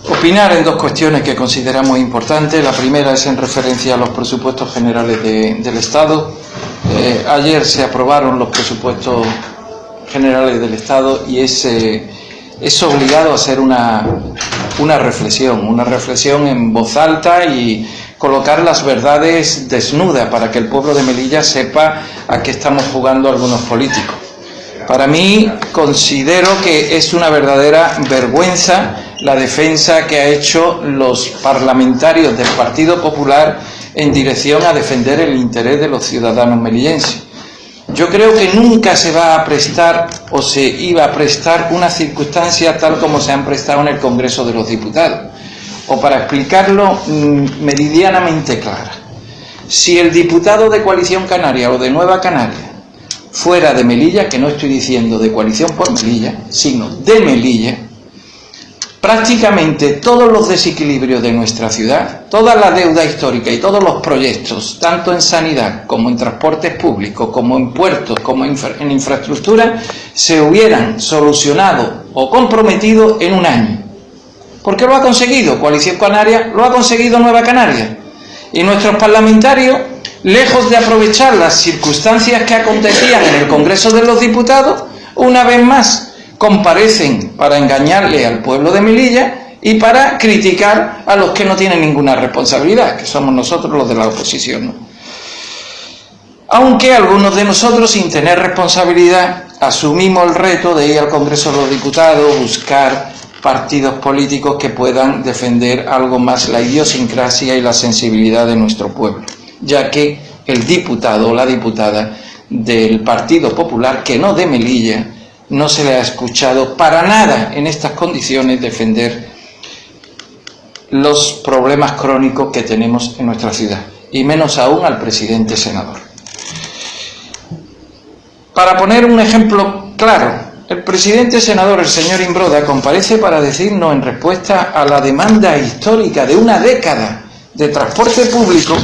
opinar en dos cuestiones que consideramos importantes. La primera es en referencia a los presupuestos generales del Estado. Ayer se aprobaron los presupuestos generales del Estado y es obligado a hacer una reflexión en voz alta y colocar las verdades desnudas para que el pueblo de Melilla sepa a qué estamos jugando algunos políticos. Para mí, considero que es una verdadera vergüenza la defensa que ha hecho los parlamentarios del Partido Popular en dirección a defender el interés de los ciudadanos melillenses. Yo creo que nunca se va a prestar o se iba a prestar una circunstancia tal como se han prestado en el Congreso de los Diputados. O para explicarlo meridianamente clara, si el diputado de Coalición Canaria o de Nueva Canaria fuera de Melilla, que no estoy diciendo de Coalición por Melilla, sino de Melilla, prácticamente todos los desequilibrios de nuestra ciudad, toda la deuda histórica y todos los proyectos, tanto en sanidad como en transportes públicos, como en puertos, como en infraestructura, se hubieran solucionado o comprometido en un año. ¿Por qué lo ha conseguido Coalición Canaria? Lo ha conseguido Nueva Canaria. Y nuestros parlamentarios, lejos de aprovechar las circunstancias que acontecían en el Congreso de los Diputados, una vez más comparecen para engañarle al pueblo de Melilla y para criticar a los que no tienen ninguna responsabilidad, que somos nosotros los de la oposición, ¿no? Aunque algunos de nosotros, sin tener responsabilidad, asumimos el reto de ir al Congreso de los Diputados, buscar partidos políticos que puedan defender algo más la idiosincrasia y la sensibilidad de nuestro pueblo, ya que el diputado o la diputada del Partido Popular, que no de Melilla, no se le ha escuchado para nada en estas condiciones defender los problemas crónicos que tenemos en nuestra ciudad, y menos aún al presidente senador. Para poner un ejemplo claro, el presidente senador, el señor Imbroda, comparece para decirnos, en respuesta a la demanda histórica de una década de transporte público,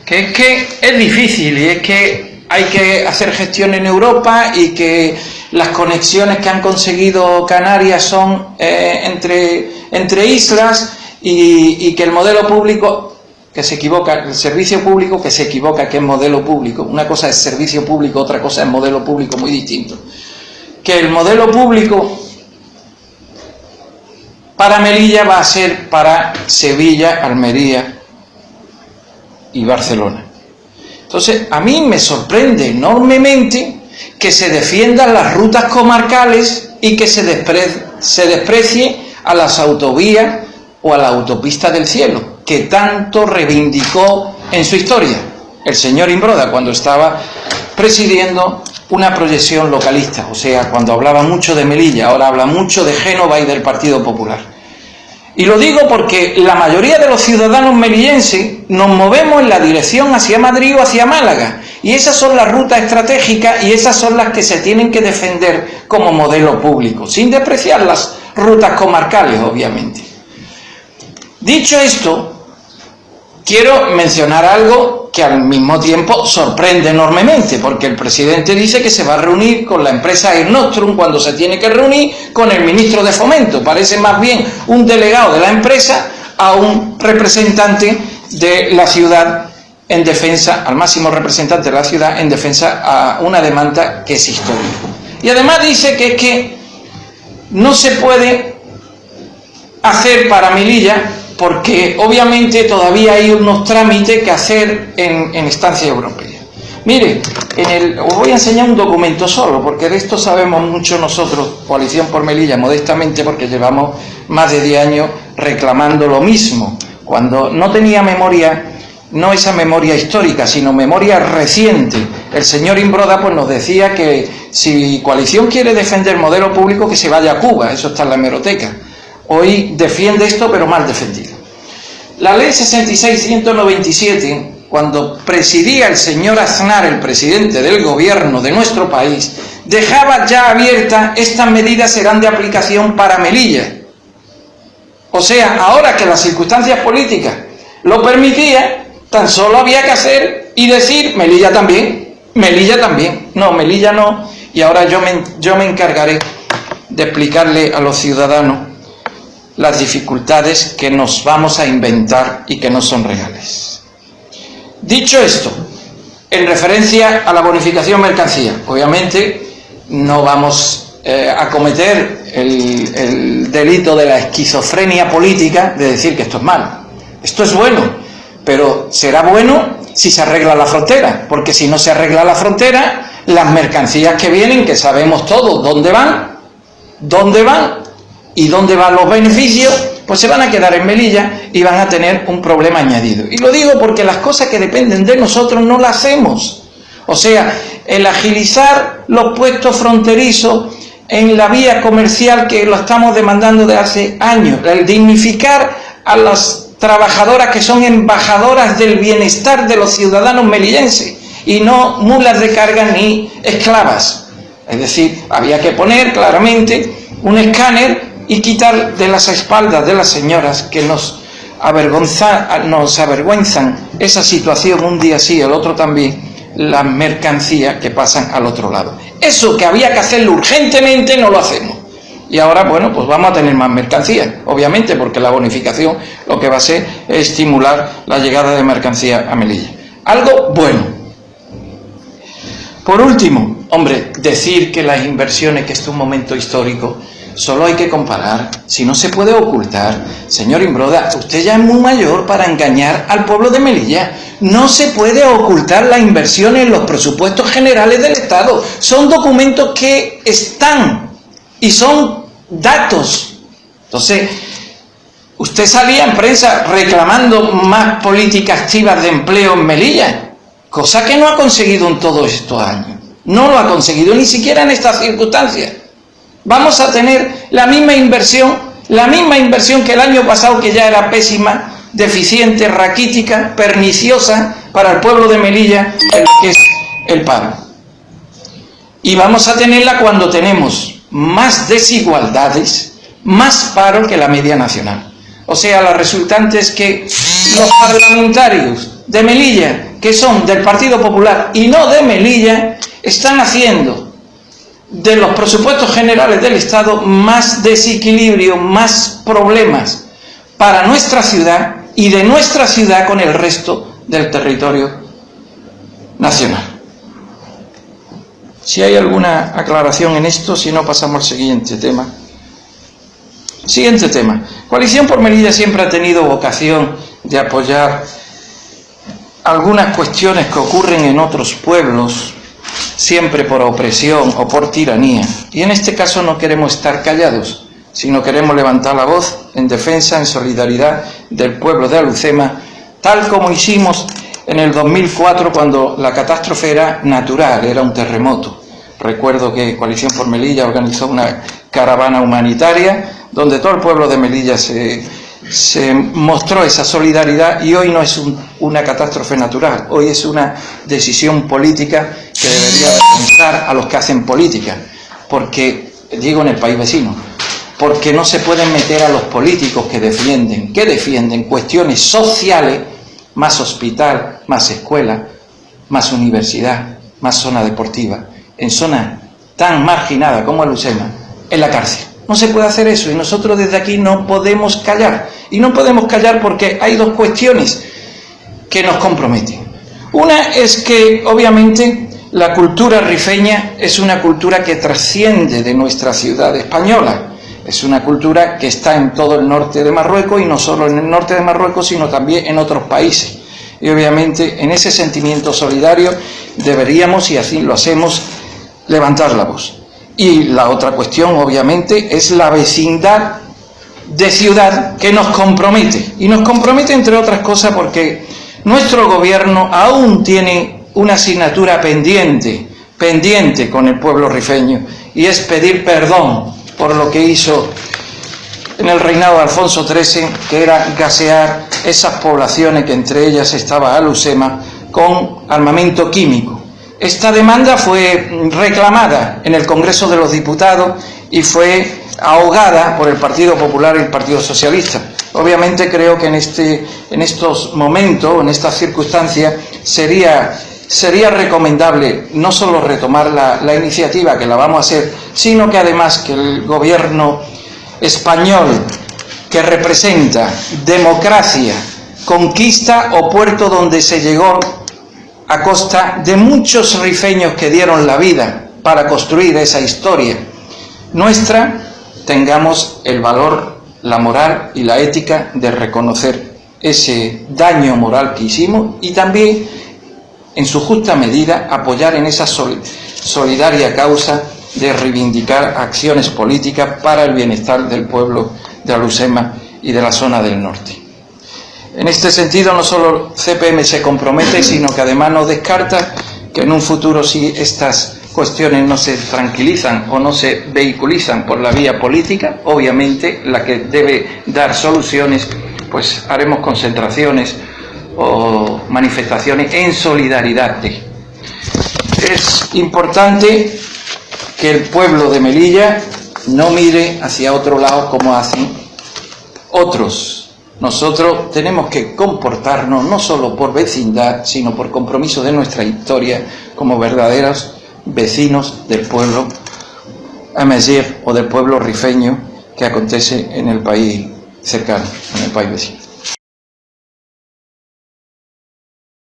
que es difícil y es que hay que hacer gestión en Europa y que las conexiones que han conseguido Canarias son entre islas y que el modelo público que se equivoca, el servicio público que se equivoca, que es modelo público. Una cosa es servicio público, otra cosa es modelo público, muy distinto. Que el modelo público para Melilla va a ser para Sevilla, Almería y Barcelona. Entonces, a mí me sorprende enormemente que se defiendan las rutas comarcales y que se desprecie a las autovías o a la autopista del cielo, que tanto reivindicó en su historia el señor Imbroda cuando estaba presidiendo una proyección localista, o sea, cuando hablaba mucho de Melilla, ahora habla mucho de Génova y del Partido Popular. Y lo digo porque la mayoría de los ciudadanos melillenses nos movemos en la dirección hacia Madrid o hacia Málaga, y esas son las rutas estratégicas y esas son las que se tienen que defender como modelo público, sin despreciar las rutas comarcales, obviamente. Dicho esto, quiero mencionar algo que al mismo tiempo sorprende enormemente, porque el presidente dice que se va a reunir con la empresa Air Nostrum cuando se tiene que reunir con el ministro de Fomento. Parece más bien un delegado de la empresa a un representante de la ciudad en defensa, al máximo representante de la ciudad en defensa a una demanda que es histórica. Y además dice que es que no se puede hacer para Melilla porque obviamente todavía hay unos trámites que hacer en instancia europea. Mire, os voy a enseñar un documento solo, porque de esto sabemos mucho nosotros, Coalición por Melilla, modestamente, porque llevamos más de 10 años reclamando lo mismo. Cuando no tenía memoria, no esa memoria histórica, sino memoria reciente, el señor Imbroda pues nos decía que si Coalición quiere defender el modelo público, que se vaya a Cuba, eso está en la hemeroteca. Hoy defiende esto, pero mal defendido. La ley 66-197, cuando presidía el señor Aznar, el presidente del gobierno de nuestro país, dejaba ya abierta: estas medidas serán de aplicación para Melilla. O sea, ahora que las circunstancias políticas lo permitían, tan solo había que hacer y decir: Melilla también, Melilla también. No, Melilla no. Y ahora yo me encargaré de explicarle a los ciudadanos las dificultades que nos vamos a inventar y que no son reales. Dicho esto, en referencia a la bonificación mercancía, obviamente no vamos a cometer el delito de la esquizofrenia política de decir que esto es malo. Esto es bueno, pero será bueno si se arregla la frontera, porque si no se arregla la frontera, las mercancías que vienen, que sabemos todos dónde van y dónde van los beneficios, pues se van a quedar en Melilla y van a tener un problema añadido. Y lo digo porque las cosas que dependen de nosotros no las hacemos. O sea, el agilizar los puestos fronterizos en la vía comercial, que lo estamos demandando de hace años, el dignificar a las trabajadoras que son embajadoras del bienestar de los ciudadanos melillenses y no mulas de carga ni esclavas. Es decir, había que poner claramente un escáner y quitar de las espaldas de las señoras que nos avergüenzan esa situación, un día sí, el otro también, las mercancías que pasan al otro lado. Eso que había que hacerlo urgentemente no lo hacemos. Y ahora, bueno, pues vamos a tener más mercancías, obviamente, porque la bonificación lo que va a hacer es estimular la llegada de mercancía a Melilla. Algo bueno. Por último, hombre, decir que las inversiones, que este es un momento histórico, solo hay que comparar, si no se puede ocultar. Señor Imbroda, usted ya es muy mayor para engañar al pueblo de Melilla. No se puede ocultar las inversiones en los presupuestos generales del Estado. Son documentos que están y son datos. Entonces, usted salía en prensa reclamando más políticas activas de empleo en Melilla, cosa que no ha conseguido en todos estos años. No lo ha conseguido, ni siquiera en estas circunstancias. Vamos a tener la misma inversión que el año pasado, que ya era pésima, deficiente, raquítica, perniciosa para el pueblo de Melilla, en lo que es el paro. Y vamos a tenerla cuando tenemos más desigualdades, más paro que la media nacional. O sea, la resultante es que los parlamentarios de Melilla, que son del Partido Popular y no de Melilla, están haciendo de los presupuestos generales del Estado más desequilibrio, más problemas para nuestra ciudad y de nuestra ciudad con el resto del territorio nacional. Si hay alguna aclaración en esto, si no pasamos al siguiente tema. Siguiente tema. Coalición por Melilla siempre ha tenido vocación de apoyar algunas cuestiones que ocurren en otros pueblos, siempre por opresión o por tiranía. Y en este caso no queremos estar callados, sino queremos levantar la voz en defensa, en solidaridad del pueblo de Alucema, tal como hicimos en el 2004, cuando la catástrofe era natural, era un terremoto. Recuerdo que Coalición por Melilla organizó una caravana humanitaria donde todo el pueblo de Melilla se mostró esa solidaridad, y hoy no es una catástrofe natural, hoy es una decisión política que debería avergonzar a los que hacen política, porque, digo, en el país vecino, porque no se pueden meter a los políticos que defienden cuestiones sociales, más hospital, más escuela, más universidad, más zona deportiva, en zonas tan marginadas como Alucema, en la cárcel. No se puede hacer eso, y nosotros desde aquí no podemos callar. Y no podemos callar porque hay dos cuestiones que nos comprometen. Una es que, obviamente, la cultura rifeña es una cultura que trasciende de nuestra ciudad española. Es una cultura que está en todo el norte de Marruecos, y no solo en el norte de Marruecos, sino también en otros países. Y obviamente en ese sentimiento solidario deberíamos, y así lo hacemos, levantar la voz. Y la otra cuestión, obviamente, es la vecindad de ciudad, que nos compromete. Y nos compromete, entre otras cosas, porque nuestro gobierno aún tiene una asignatura pendiente con el pueblo rifeño, y es pedir perdón por lo que hizo en el reinado de Alfonso XIII, que era gasear esas poblaciones, que entre ellas estaba Alucema, con armamento químico. Esta demanda fue reclamada en el Congreso de los Diputados y fue ahogada por el Partido Popular y el Partido Socialista. Obviamente creo que en estos momentos, en estas circunstancias, sería recomendable no solo retomar la iniciativa, que la vamos a hacer, sino que además que el gobierno español que representa democracia, conquista o puerto donde se llegó a costa de muchos rifeños que dieron la vida para construir esa historia nuestra, tengamos el valor, la moral y la ética de reconocer ese daño moral que hicimos y también, en su justa medida, apoyar en esa solidaria causa de reivindicar acciones políticas para el bienestar del pueblo de Alusema y de la zona del norte. En este sentido, no solo CPM se compromete, sino que además no descarta que en un futuro, si estas cuestiones no se tranquilizan o no se vehiculizan por la vía política, obviamente la que debe dar soluciones, pues haremos concentraciones o manifestaciones en solidaridad. Es importante que el pueblo de Melilla no mire hacia otro lado como hacen otros. Nosotros tenemos que comportarnos no solo por vecindad, sino por compromiso de nuestra historia como verdaderos vecinos del pueblo ameller o del pueblo rifeño que acontece en el país cercano, en el país vecino.